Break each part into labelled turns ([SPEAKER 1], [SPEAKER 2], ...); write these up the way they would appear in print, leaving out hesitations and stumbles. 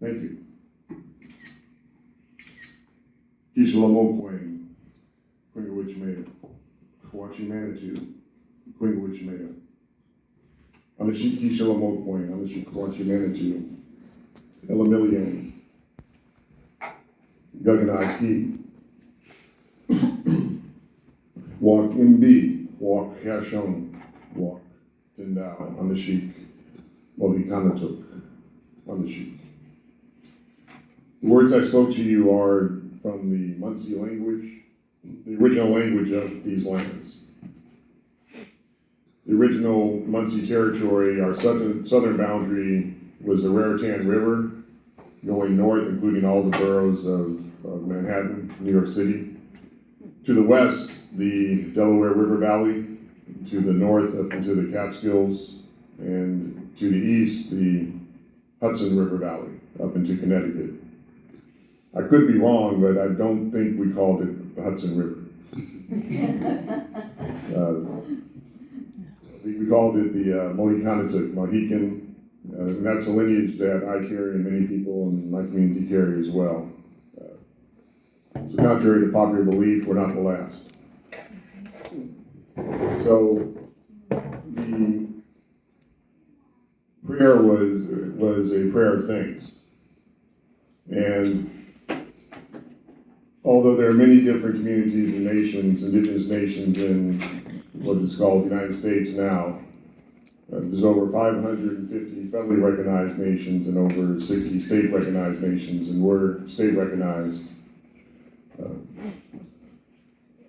[SPEAKER 1] Thank you. Kishalomokwane, Kwingawich Mea, Kawachi Manitou, Kwingawich Mea. Anashi Kishalomokwane, Anashi Kawachi Manitou, Elamilian, Gaganaki, Walk MB, Walk Hashon, Walk Tindao, Anashik, Mohikanatuk, Anashik. The words I spoke to you are from the Munsee language, the original language of these lands. The original Munsee territory, our southern boundary, was the Raritan River, going north, including all the boroughs of Manhattan, New York City. To the west, the Delaware River Valley. To the north, up into the Catskills. And to the east, the Hudson River Valley, up into Connecticut. I could be wrong, but I don't think we called it the Hudson River. We called it the Mohican, and that's a lineage that I carry and many people in my community carry as well. So contrary to popular belief, we're not the last. So the prayer was a prayer of thanks. And although there are many different communities and nations, indigenous nations in what is called the United States now, there's over 550 federally recognized nations and over 60 state recognized nations, and we're state recognized.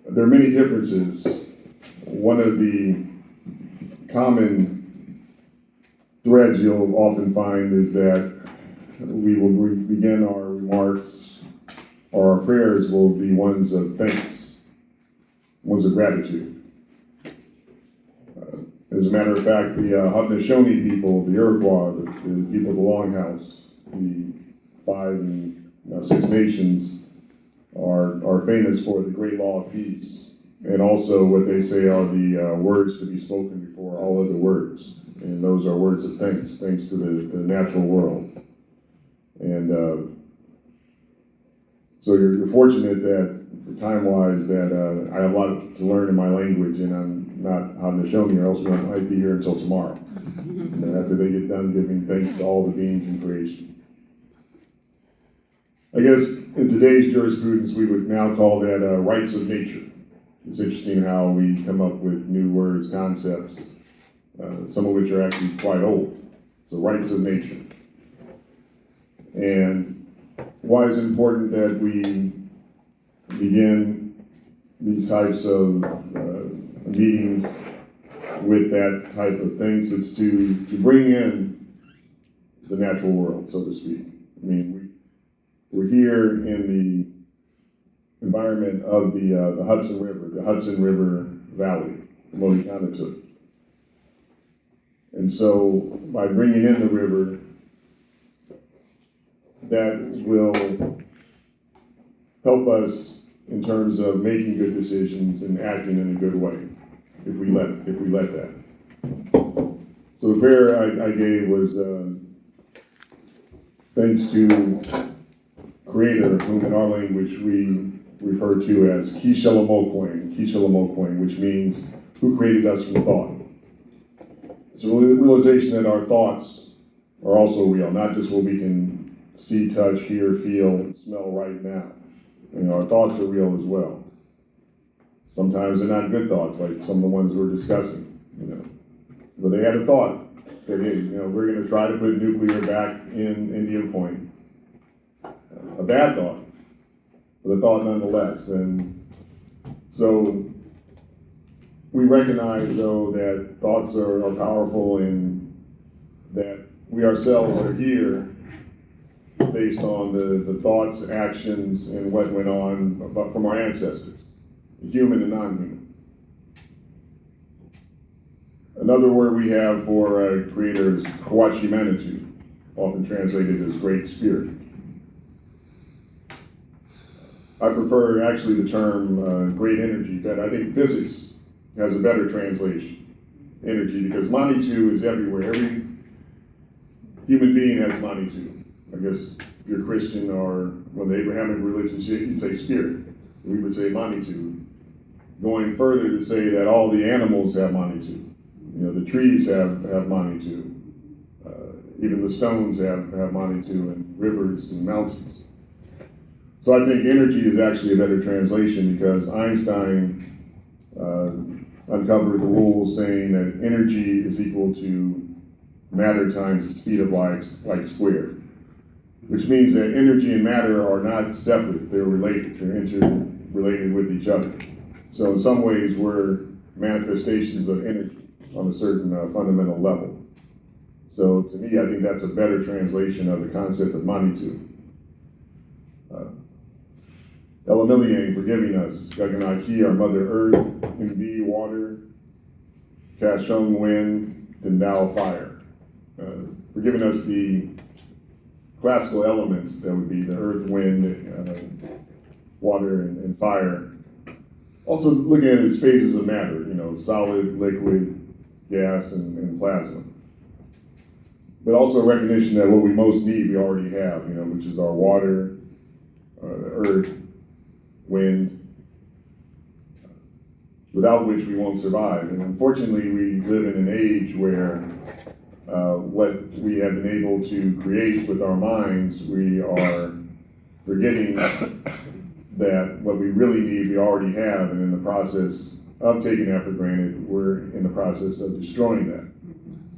[SPEAKER 1] There are many differences. One of the common threads you'll often find is that we will begin our remarks or our prayers will be ones of thanks, ones of gratitude. As a matter of fact, the Haudenosaunee people, the Iroquois, the people of the Longhouse, the 5 and 6 nations are famous for the great law of peace, and also what they say are the words to be spoken before all other words. And those are words of thanks to the natural world. And so you're fortunate that, time-wise, that I have a lot to learn in my language, and I'm not Haudenosaunee, or else we might be here until tomorrow. After they get done giving thanks to all the beings in creation. I guess in today's jurisprudence, we would now call that rights of nature. It's interesting how we come up with new words, concepts, some of which are actually quite old. So rights of nature. And why is it important that we begin these types of meetings with that type of things? It's to bring in the natural world, so to speak. I mean, we're here in the environment of the Hudson River Valley, the Mohikanatuk. And so by bringing in the river, that will help us in terms of making good decisions and acting in a good way, if we let that. So the prayer I gave was thanks to Creator, whom in our language we refer to as Kishalomokwane, which means who created us from thought. It's a realization that our thoughts are also real, not just what we can see, touch, hear, feel, smell right now. Our thoughts are real as well. Sometimes they're not good thoughts, like some of the ones we're discussing, But they had a thought that, hey, we're going to try to put nuclear back in Indian Point. A bad thought, but a thought nonetheless. And so we recognize, though, that thoughts are powerful, and that we ourselves are here based on the thoughts, actions, and what went on from our ancestors, human and non-human. Another word we have for Creator is Kawachi Manitou, often translated as Great Spirit. I prefer actually the term great energy, but I think physics has a better translation, energy, because Manitou is everywhere. Every human being has Manitou. I guess if you're Christian, or when the Abrahamic religion, you'd say spirit. We would say manitude. Going further to say that all the animals have manitude. The trees have manitude. Even the stones have manitude, and rivers and mountains. So I think energy is actually a better translation, because Einstein uncovered the rule saying that energy is equal to matter times the speed of light squared, which means that energy and matter are not separate, they're related, they're interrelated with each other. So in some ways, we're manifestations of energy on a certain fundamental level. So to me, I think that's a better translation of the concept of manitude. Elamiliang, forgiving us, Gaganaki, our Mother Earth, Mb, water, Kashong, wind, Dendao, fire. Forgiving us the classical elements that would be the earth, wind, water, and fire. Also looking at its phases of matter, solid, liquid, gas, and plasma. But also a recognition that what we most need, we already have, which is our water, earth, wind, without which we won't survive. And unfortunately, we live in an age where what we have been able to create with our minds, we are forgetting that what we really need, we already have, and in the process of taking that for granted, we're in the process of destroying that,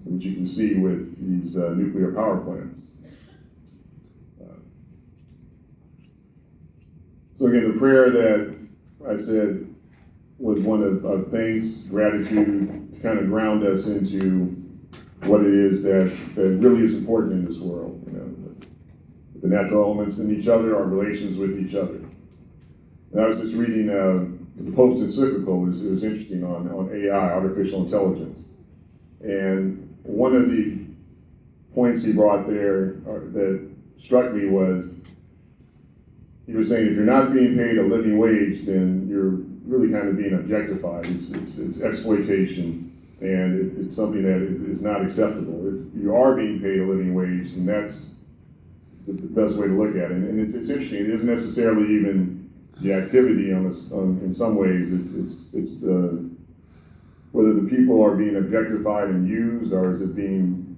[SPEAKER 1] which you can see with these nuclear power plants. So again, the prayer that I said was one of thanks, gratitude, to kind of ground us into what it is that really is important in this world. The natural elements in each other, our relations with each other. And I was just reading the Pope's encyclical. It was interesting on AI, artificial intelligence. And one of the points he brought there that struck me was, he was saying, if you're not being paid a living wage, then you're really kind of being objectified. It's exploitation, and it's something that is not acceptable. If you are being paid a living wage, then that's the best way to look at it. And it's interesting. It isn't necessarily even the activity in some ways. It's the whether the people are being objectified and used, or is it being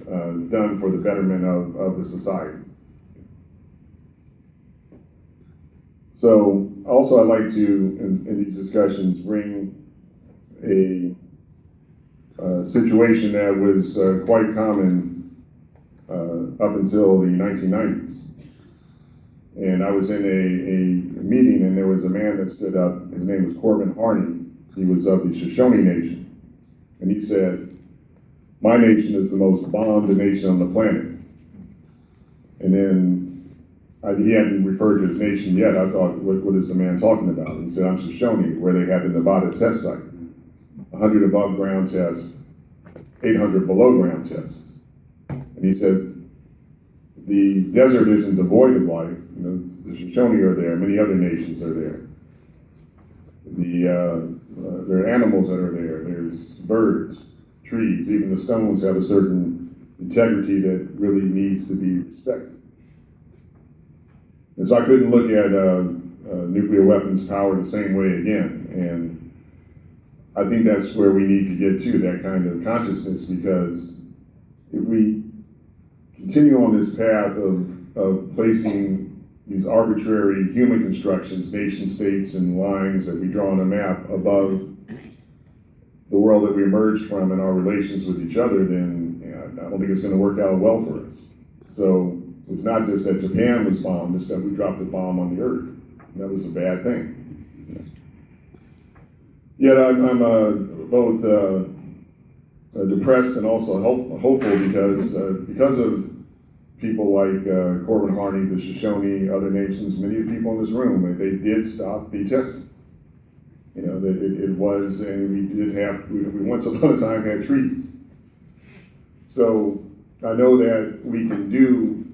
[SPEAKER 1] done for the betterment of the society. So also I'd like to, in these discussions, bring a situation that was quite common up until the 1990s. And I was in a meeting, and there was a man that stood up. His name was Corbin Harney. He was of the Shoshone Nation. And he said, "My nation is the most bombed nation on the planet." And then he hadn't referred to his nation yet. I thought, what is the man talking about? And he said, "I'm Shoshone, where they had the Nevada test site. 100 above ground tests, 800 below ground tests." And he said, the desert isn't devoid of life. The Shoshone are there, many other nations are there. There are animals that are there. There's birds, trees, even the stones have a certain integrity that really needs to be respected. And so I couldn't look at nuclear weapons power the same way again. And I think that's where we need to get to, that kind of consciousness, because if we continue on this path of placing these arbitrary human constructions, nation states and lines that we draw on a map above the world that we emerged from and our relations with each other, then I don't think it's going to work out well for us. So it's not just that Japan was bombed, it's that we dropped a bomb on the earth. That was a bad thing. Yet I'm both depressed and also hopeful because of people like Corbin Harney, the Shoshone, other nations, many of the people in this room, they did stop the testing. That it was, and we once upon a time had treaties. So I know that we can do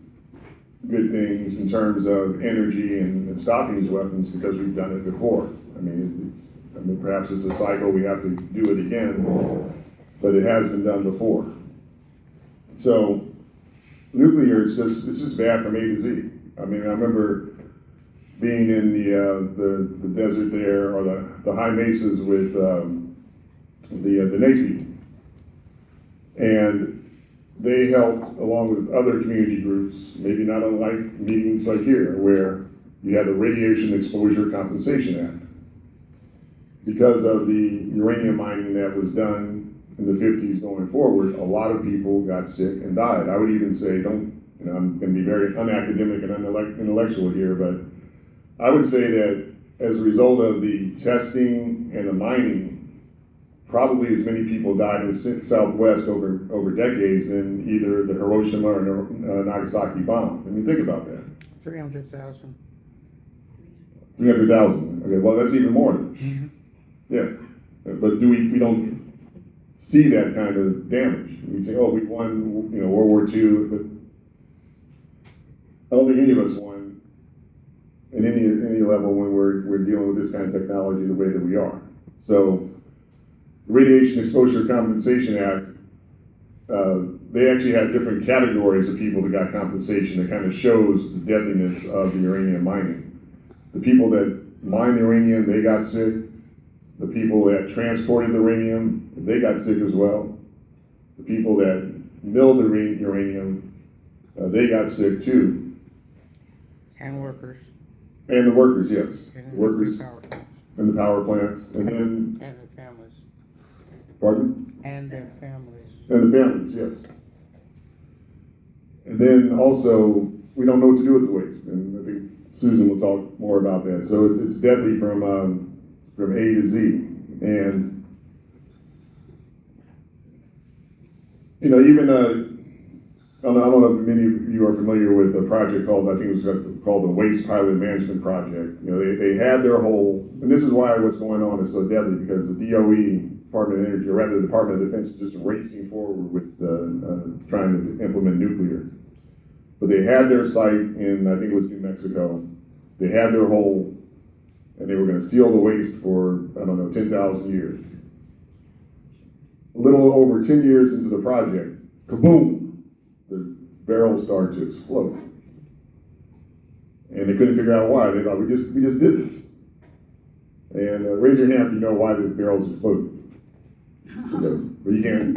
[SPEAKER 1] good things in terms of energy and stopping these weapons because we've done it before. Perhaps it's a cycle, we have to do it again, but it has been done before. So nuclear, it's just bad from A to Z. I mean, I remember being in the desert there, or the high mesas with the Lenape, and they helped along with other community groups, maybe not unlike meetings like here, where you had the Radiation Exposure Compensation Act. Because of the uranium mining that was done in the 50s going forward, a lot of people got sick and died. I would even say, I'm going to be very unacademic and intellectual here, but I would say that as a result of the testing and the mining, probably as many people died in the Southwest over decades than either the Hiroshima or Nagasaki bomb. I mean, think about that.
[SPEAKER 2] 300,000.
[SPEAKER 1] 300,000. Okay, well, that's even more.
[SPEAKER 2] Mm-hmm.
[SPEAKER 1] Yeah, but we don't see that kind of damage. We say, oh, we won, World War II, but I don't think any of us won at any level when we're dealing with this kind of technology the way that we are. So, the Radiation Exposure Compensation Act, they actually had different categories of people that got compensation that kind of shows the deadliness of the uranium mining. The people that mined the uranium, they got sick. The people that transported the uranium, they got sick as well. The people that milled the uranium, they got sick too.
[SPEAKER 2] And workers.
[SPEAKER 1] And the workers, yes.
[SPEAKER 2] And
[SPEAKER 1] Workers and the power plants. And then.
[SPEAKER 2] And their families.
[SPEAKER 1] Pardon?
[SPEAKER 2] And their families.
[SPEAKER 1] And the families, yes. And then also, we don't know what to do with the waste. And I think Susan will talk more about that. So it's deadly from A to Z. And, even, I don't know if many of you are familiar with a project called, I think it was called the Waste Pilot Management Project. They had their whole, and this is why what's going on is so deadly, because the DOE, Department of Energy, or rather the Department of Defense, is just racing forward with trying to implement nuclear. But they had their site in, I think it was New Mexico. They had their hole, and they were going to seal the waste for, 10,000 years. A little over 10 years into the project, kaboom, the barrels started to explode. And they couldn't figure out why. They thought, we just did this. And raise your hand if you know why the barrels exploded. But you can't.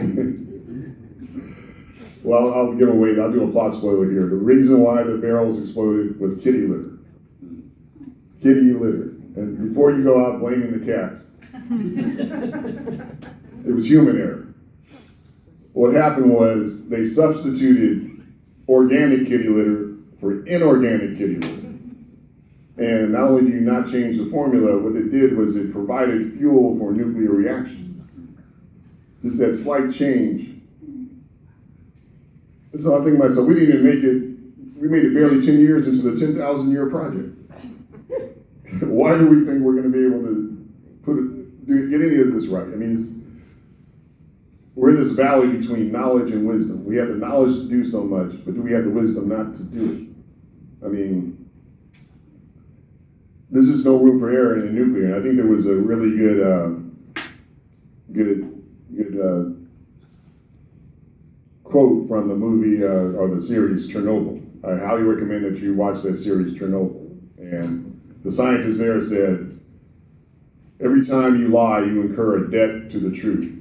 [SPEAKER 1] Well, I'll give away, I'll do a plot spoiler here. The reason why the barrels exploded was kitty litter. Kitty litter. And before you go out blaming the cats, it was human error. What happened was they substituted organic kitty litter for inorganic kitty litter. And not only do you not change the formula, what it did was it provided fuel for a nuclear reaction. Just that slight change. And so I think to myself, we didn't even make it, we made it barely 10 years into the 10,000 year project. Why do we think we're going to be able to get any of this right? I mean, we're in this valley between knowledge and wisdom. We have the knowledge to do so much, but do we have the wisdom not to do it? I mean, there's just no room for error in nuclear. And I think there was a really good quote from the movie or the series Chernobyl. I highly recommend that you watch that series Chernobyl. And the scientist there said, every time you lie, you incur a debt to the truth.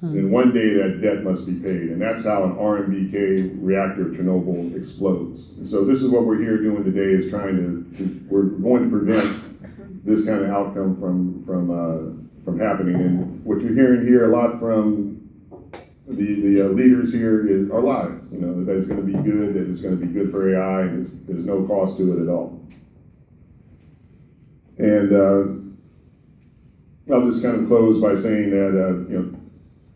[SPEAKER 1] And one day that debt must be paid. And that's how an RMBK reactor of Chernobyl explodes. And so this is what we're here doing today, is we're going to prevent this kind of outcome from happening. And what you're hearing here a lot from the leaders here are lies. That it's going to be good, that it's going to be good for AI, and there's no cost to it at all. And I'll just kind of close by saying that,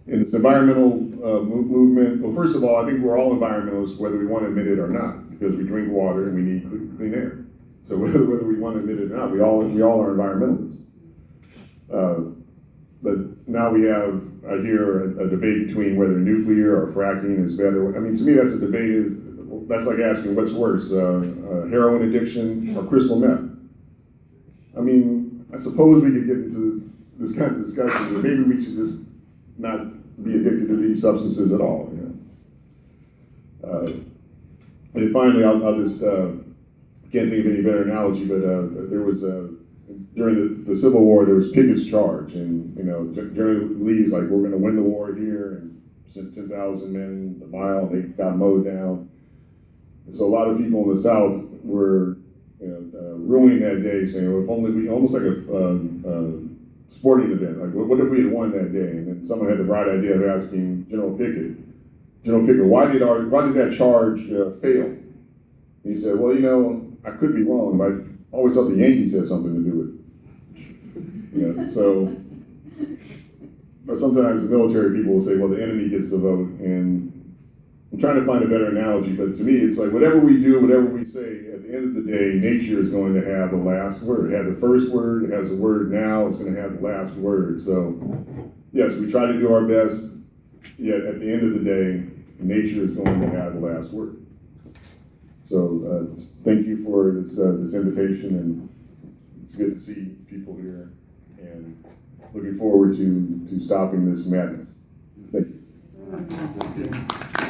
[SPEAKER 1] in this environmental movement, well, first of all, I think we're all environmentalists, whether we want to admit it or not, because we drink water and we need clean air. So whether we want to admit it or not, we all are environmentalists. But now we have, I hear, a debate between whether nuclear or fracking is better. I mean, to me, that's a debate. That's like asking what's worse, heroin addiction or crystal meth. I mean, I suppose we could get into this kind of discussion, but maybe we should just not be addicted to these substances at all. And finally, I'll just, can't think of any better analogy, but there was, during the Civil War, there was Pickett's Charge, and, you know, General Lee's like, we're gonna win the war here, and sent 10,000 men a mile, and they got mowed down. And so a lot of people in the South were, you know, ruining that day, saying, well, if only we, almost like a sporting event, like, what if we had won that day? And then someone had the bright idea of asking General Pickett, why did that charge fail? And he said, well, you know, I could be wrong, but I always thought the Yankees had something to do with it. You know, so, or sometimes the military people will say, well, the enemy gets the vote, and I'm trying to find a better analogy, but to me, it's like whatever we do, whatever we say, at the end of the day, nature is going to have the last word. It had the first word, it has the word now, it's going to have the last word. So, yes, we try to do our best, yet at the end of the day, nature is going to have the last word. So, thank you for this invitation, and it's good to see people here, and looking forward to stopping this madness. Thank you.